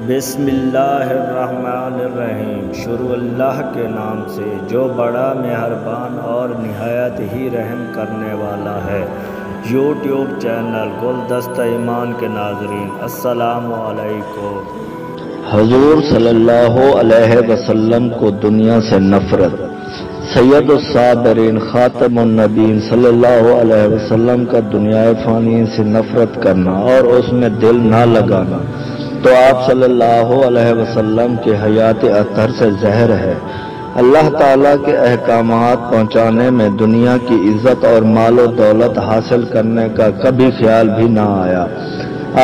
بسم اللہ الرحمن الرحیم۔ شروع اللہ کے نام سے جو بڑا مہربان اور نہایت ہی رحم کرنے والا ہے۔ یوٹیوب چینل گلدستہ ایمان کے ناظرین السلام علیکم۔ حضور صلی اللہ علیہ وسلم کو دنیا سے نفرت، سید الصابرین خاتم النبیین صلی اللہ علیہ وسلم کا دنیا فانی سے نفرت کرنا اور اس میں دل نہ لگانا تو آپ صلی اللہ علیہ وسلم کے حیات اطہر سے زہر ہے۔ اللہ تعالیٰ کے احکامات پہنچانے میں دنیا کی عزت اور مال و دولت حاصل کرنے کا کبھی خیال بھی نہ آیا۔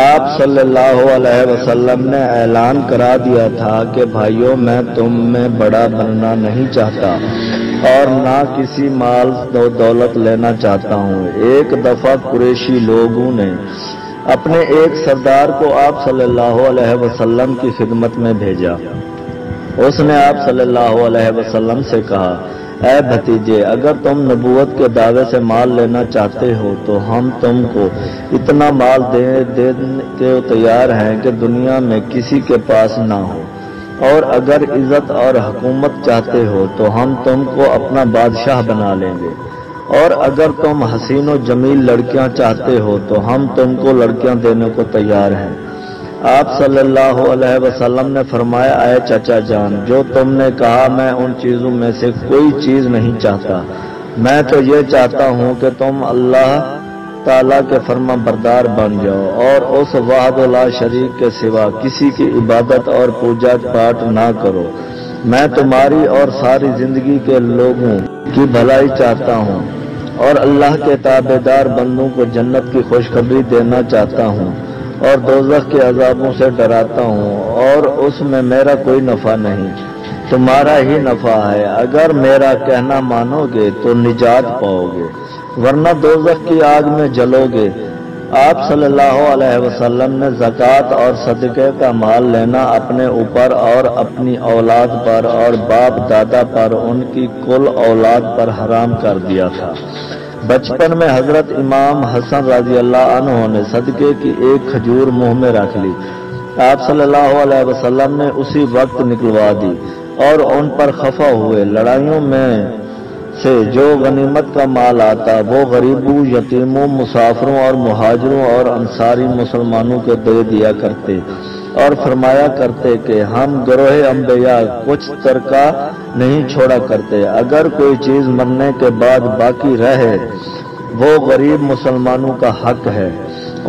آپ صلی اللہ علیہ وسلم نے اعلان کرا دیا تھا کہ بھائیوں، میں تم میں بڑا بننا نہیں چاہتا اور نہ کسی مال و دولت لینا چاہتا ہوں۔ ایک دفعہ قریشی لوگوں نے اپنے ایک سردار کو آپ صلی اللہ علیہ وسلم کی خدمت میں بھیجا۔ اس نے آپ صلی اللہ علیہ وسلم سے کہا، اے بھتیجے، اگر تم نبوت کے دعوے سے مال لینا چاہتے ہو تو ہم تم کو اتنا مال دینے کے تیار ہیں کہ دنیا میں کسی کے پاس نہ ہو، اور اگر عزت اور حکومت چاہتے ہو تو ہم تم کو اپنا بادشاہ بنا لیں گے، اور اگر تم حسین و جمیل لڑکیاں چاہتے ہو تو ہم تم کو لڑکیاں دینے کو تیار ہیں۔ آپ صلی اللہ علیہ وسلم نے فرمایا، اے چچا جان، جو تم نے کہا میں ان چیزوں میں سے کوئی چیز نہیں چاہتا، میں تو یہ چاہتا ہوں کہ تم اللہ تعالیٰ کے فرما بردار بن جاؤ اور اس وحدہ لا شریک کے سوا کسی کی عبادت اور پوجا پاٹ نہ کرو۔ میں تمہاری اور ساری زندگی کے لوگوں کی بھلائی چاہتا ہوں اور اللہ کے تابعدار بندوں کو جنت کی خوشخبری دینا چاہتا ہوں اور دوزخ کے عذابوں سے ڈراتا ہوں، اور اس میں میرا کوئی نفع نہیں، تمہارا ہی نفع ہے۔ اگر میرا کہنا مانو گے تو نجات پاؤ گے، ورنہ دوزخ کی آگ میں جلو گے۔ آپ صلی اللہ علیہ وسلم نے زکوٰۃ اور صدقے کا مال لینا اپنے اوپر اور اپنی اولاد پر اور باپ دادا پر، ان کی کل اولاد پر حرام کر دیا تھا۔ بچپن میں حضرت امام حسن رضی اللہ عنہ نے صدقے کی ایک کھجور منہ میں رکھ لی، آپ صلی اللہ علیہ وسلم نے اسی وقت نکلوا دی اور ان پر خفا ہوئے۔ لڑائیوں میں سے جو غنیمت کا مال آتا وہ غریبوں، یتیموں، مسافروں اور مہاجروں اور انصاری مسلمانوں کو دے دیا کرتے اور فرمایا کرتے کہ ہم گروہ انبیاء کچھ ترکہ نہیں چھوڑا کرتے، اگر کوئی چیز مرنے کے بعد باقی رہے وہ غریب مسلمانوں کا حق ہے،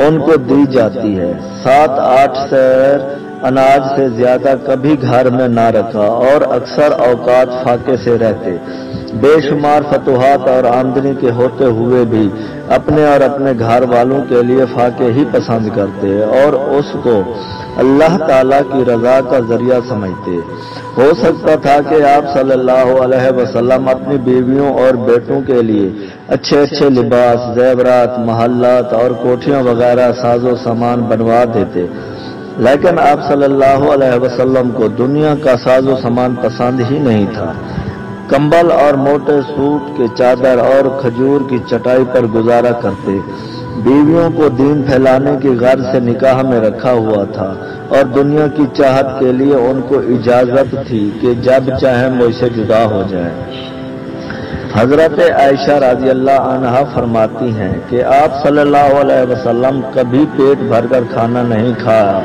ان کو دی جاتی ہے۔ 7-8 سیر اناج سے زیادہ کبھی گھر میں نہ رکھا اور اکثر اوقات فاقے سے رہتے، بے شمار فتوحات اور آمدنی کے ہوتے ہوئے بھی اپنے اور اپنے گھر والوں کے لیے فاقے ہی پسند کرتے اور اس کو اللہ تعالیٰ کی رضا کا ذریعہ سمجھتے۔ ہو سکتا تھا کہ آپ صلی اللہ علیہ وسلم اپنی بیویوں اور بیٹوں کے لیے اچھے اچھے لباس، زیورات، محلات اور کوٹھیاں وغیرہ ساز و سامان بنوا دیتے، لیکن آپ صلی اللہ علیہ وسلم کو دنیا کا ساز و سامان پسند ہی نہیں تھا۔ کمبل اور موٹے سوٹ کے چادر اور کھجور کی چٹائی پر گزارا کرتے، بیویوں کو دین پھیلانے کی غرض سے نکاح میں رکھا ہوا تھا اور دنیا کی چاہت کے لیے ان کو اجازت تھی کہ جب چاہیں مجھ سے جدا ہو جائیں۔ حضرت عائشہ رضی اللہ عنہا فرماتی ہیں کہ آپ صلی اللہ علیہ وسلم کبھی پیٹ بھر کر کھانا نہیں کھایا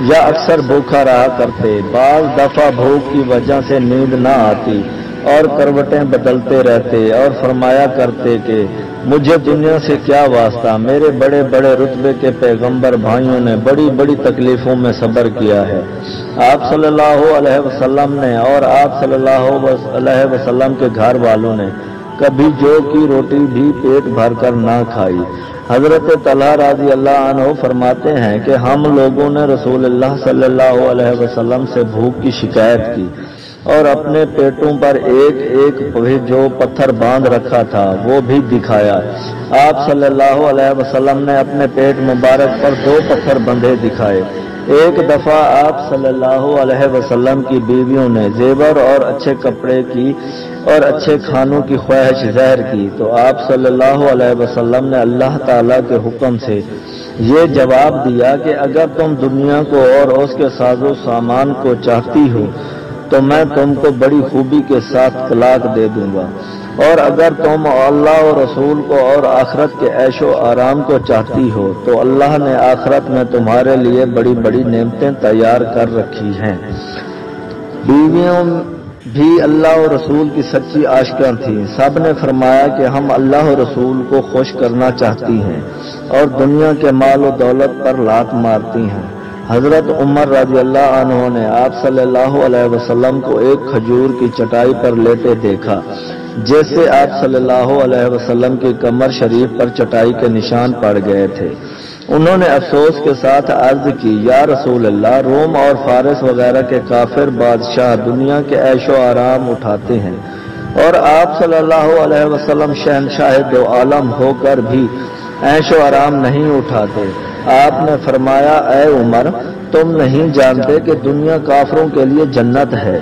یا اکثر بھوکا رہا کرتے، بعض دفعہ بھوک کی وجہ سے نیند نہ آتی اور کروٹیں بدلتے رہتے اور فرمایا کرتے کہ مجھے دنیا سے کیا واسطہ، میرے بڑے بڑے رتبے کے پیغمبر بھائیوں نے بڑی بڑی تکلیفوں میں صبر کیا ہے۔ آپ صلی اللہ علیہ وسلم نے اور آپ صلی اللہ علیہ وسلم کے گھر والوں نے کبھی جو کی روٹی بھی پیٹ بھر کر نہ کھائی۔ حضرت طلحہ رضی اللہ عنہ فرماتے ہیں کہ ہم لوگوں نے رسول اللہ صلی اللہ علیہ وسلم سے بھوک کی شکایت کی اور اپنے پیٹوں پر ایک ایک جو پتھر باندھ رکھا تھا وہ بھی دکھایا۔ آپ صلی اللہ علیہ وسلم نے اپنے پیٹ مبارک پر 2 پتھر بندھے دکھائے۔ ایک دفعہ آپ صلی اللہ علیہ وسلم کی بیویوں نے زیور اور اچھے کپڑے کی اور اچھے کھانوں کی خواہش ظاہر کی تو آپ صلی اللہ علیہ وسلم نے اللہ تعالیٰ کے حکم سے یہ جواب دیا کہ اگر تم دنیا کو اور اس کے ساز و سامان کو چاہتی ہو تو میں تم کو بڑی خوبی کے ساتھ طلاق دے دوں گا، اور اگر تم اللہ اور رسول کو اور آخرت کے عیش و آرام کو چاہتی ہو تو اللہ نے آخرت میں تمہارے لیے بڑی بڑی نعمتیں تیار کر رکھی ہیں۔ بیویوں بھی اللہ اور رسول کی سچی عاشقاں تھیں، سب نے فرمایا کہ ہم اللہ اور رسول کو خوش کرنا چاہتی ہیں اور دنیا کے مال و دولت پر لات مارتی ہیں۔ حضرت عمر رضی اللہ عنہ نے آپ صلی اللہ علیہ وسلم کو ایک کھجور کی چٹائی پر لیٹے دیکھا، جیسے آپ صلی اللہ علیہ وسلم کی کمر شریف پر چٹائی کے نشان پڑ گئے تھے۔ انہوں نے افسوس کے ساتھ عرض کی، یا رسول اللہ، روم اور فارس وغیرہ کے کافر بادشاہ دنیا کے عیش و آرام اٹھاتے ہیں اور آپ صلی اللہ علیہ وسلم شہنشاہ دو عالم ہو کر بھی عیش و آرام نہیں اٹھاتے۔ آپ نے فرمایا، اے عمر، تم نہیں جانتے کہ دنیا کافروں کے لیے جنت ہے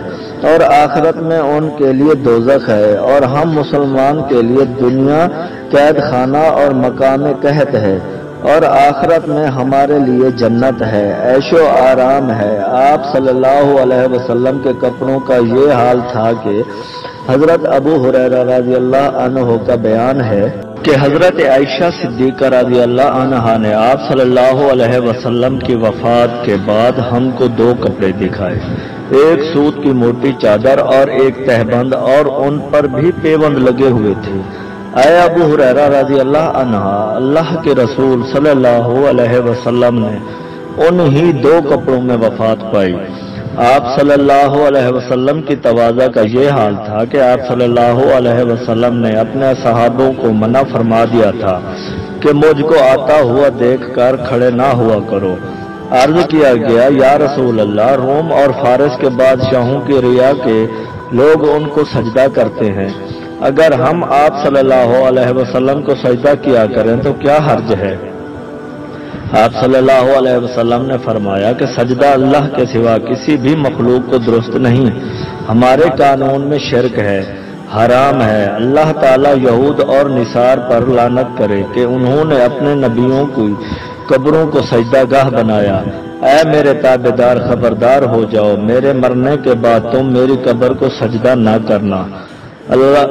اور آخرت میں ان کے لیے دوزخ ہے، اور ہم مسلمان کے لیے دنیا قید خانہ اور مقام قحط ہے اور آخرت میں ہمارے لیے جنت ہے، عیش و آرام ہے۔ آپ صلی اللہ علیہ وسلم کے کپڑوں کا یہ حال تھا کہ حضرت ابو ہریرہ رضی اللہ عنہ کا بیان ہے کہ حضرت عائشہ صدیقہ رضی اللہ عنہا نے آپ صلی اللہ علیہ وسلم کی وفات کے بعد ہم کو دو کپڑے دکھائے، ایک سوت کی موٹی چادر اور ایک تہبند، اور ان پر بھی پیوند لگے ہوئے تھے۔ اے ابو ہریرہ رضی اللہ عنہ، اللہ کے رسول صلی اللہ علیہ وسلم نے انہی دو کپڑوں میں وفات پائی۔ آپ صلی اللہ علیہ وسلم کی تواضع کا یہ حال تھا کہ آپ صلی اللہ علیہ وسلم نے اپنے صحابوں کو منع فرما دیا تھا کہ مجھ کو آتا ہوا دیکھ کر کھڑے نہ ہوا کرو۔ عرض کیا گیا، یا رسول اللہ، روم اور فارس کے بادشاہوں کی ریا کے لوگ ان کو سجدہ کرتے ہیں، اگر ہم آپ صلی اللہ علیہ وسلم کو سجدہ کیا کریں تو کیا حرج ہے؟ آپ صلی اللہ علیہ وسلم نے فرمایا کہ سجدہ اللہ کے سوا کسی بھی مخلوق کو درست نہیں، ہمارے قانون میں شرک ہے، حرام ہے۔ اللہ تعالیٰ یہود اور نصار پر لعنت کرے کہ انہوں نے اپنے نبیوں کی قبروں کو سجدہ گاہ بنایا۔ اے میرے تابعدار، خبردار ہو جاؤ، میرے مرنے کے بعد تم میری قبر کو سجدہ نہ کرنا۔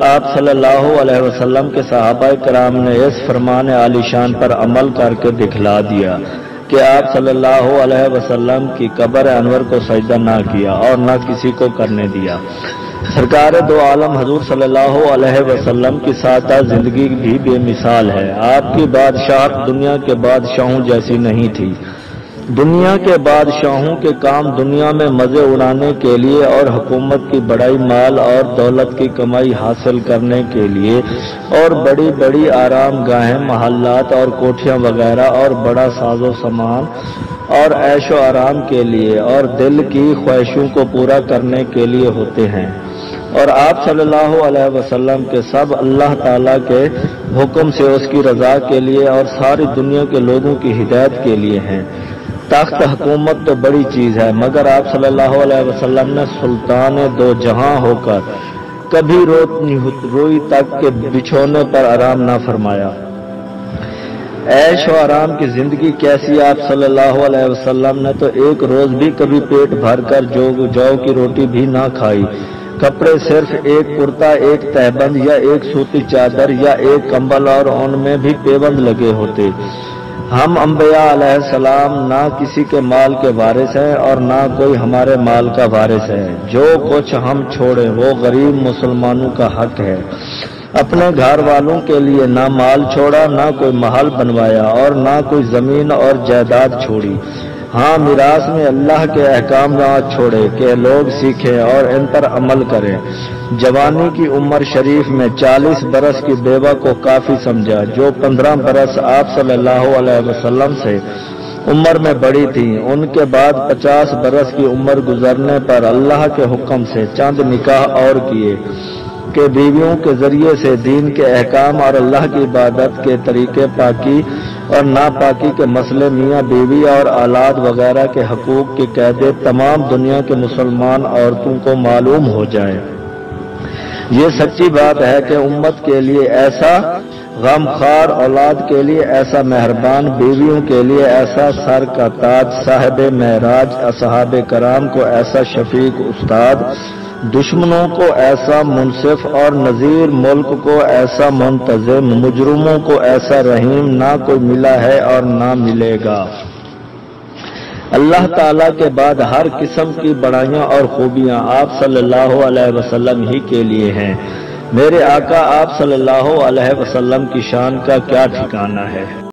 آپ صلی اللہ علیہ وسلم کے صحابہ کرام نے اس فرمان عالی شان پر عمل کر کے دکھلا دیا کہ آپ صلی اللہ علیہ وسلم کی قبر انور کو سجدہ نہ کیا اور نہ کسی کو کرنے دیا۔ سرکار دو عالم حضور صلی اللہ علیہ وسلم کی سادہ زندگی بھی بے مثال ہے۔ آپ کی بادشاہت دنیا کے بادشاہوں جیسی نہیں تھی۔ دنیا کے بادشاہوں کے کام دنیا میں مزے اڑانے کے لیے اور حکومت کی بڑائی، مال اور دولت کی کمائی حاصل کرنے کے لیے، اور بڑی بڑی آرام گاہیں، محلات اور کوٹھیاں وغیرہ اور بڑا ساز و سامان اور عیش و آرام کے لیے اور دل کی خواہشوں کو پورا کرنے کے لیے ہوتے ہیں، اور آپ صلی اللہ علیہ وسلم کے سب اللہ تعالیٰ کے حکم سے اس کی رضا کے لیے اور ساری دنیا کے لوگوں کی ہدایت کے لیے ہیں۔ تخت حکومت تو بڑی چیز ہے، مگر آپ صلی اللہ علیہ وسلم نے سلطان دو جہاں ہو کر کبھی روئی تک کے بچھونے پر آرام نہ فرمایا۔ عیش و آرام کی زندگی کیسی؟ آپ صلی اللہ علیہ وسلم نے تو ایک روز بھی کبھی پیٹ بھر کر جو کی روٹی بھی نہ کھائی۔ کپڑے صرف ایک کرتا، ایک تہبند یا ایک سوتی چادر یا ایک کمبل، اور ان میں بھی پیوند لگے ہوتے۔ ہم انبیاء علیہ السلام نہ کسی کے مال کے وارث ہیں اور نہ کوئی ہمارے مال کا وارث ہے۔ جو کچھ ہم چھوڑیں وہ غریب مسلمانوں کا حق ہے۔ اپنے گھر والوں کے لیے نہ مال چھوڑا، نہ کوئی محل بنوایا اور نہ کوئی زمین اور جائیداد چھوڑی۔ ہاں، میراث میں اللہ کے احکامات چھوڑے کہ لوگ سیکھیں اور ان پر عمل کریں۔ جوانی کی عمر شریف میں 40 برس کی بیوہ کو کافی سمجھا، جو 15 برس آپ صلی اللہ علیہ وسلم سے عمر میں بڑی تھیں۔ ان کے بعد 50 برس کی عمر گزرنے پر اللہ کے حکم سے چند نکاح اور کیے کہ بیویوں کے ذریعے سے دین کے احکام اور اللہ کی عبادت کے طریقے، پاکی اور ناپاکی کے مسئلے، میاں بیوی اور اولاد وغیرہ کے حقوق کی قاعدے تمام دنیا کے مسلمان عورتوں کو معلوم ہو جائیں۔ یہ سچی بات ہے کہ امت کے لیے ایسا غمخوار اولاد کے لیے ایسا مہربان، بیویوں کے لیے ایسا سر کا تاج، صاحب معراج، اصحاب کرام کو ایسا شفیق استاد، دشمنوں کو ایسا منصف اور نذیر، ملک کو ایسا منتظم، مجرموں کو ایسا رحیم نہ کوئی ملا ہے اور نہ ملے گا۔ اللہ تعالیٰ کے بعد ہر قسم کی بڑائیاں اور خوبیاں آپ صلی اللہ علیہ وسلم ہی کے لیے ہیں۔ میرے آقا آپ صلی اللہ علیہ وسلم کی شان کا کیا ٹھکانہ ہے۔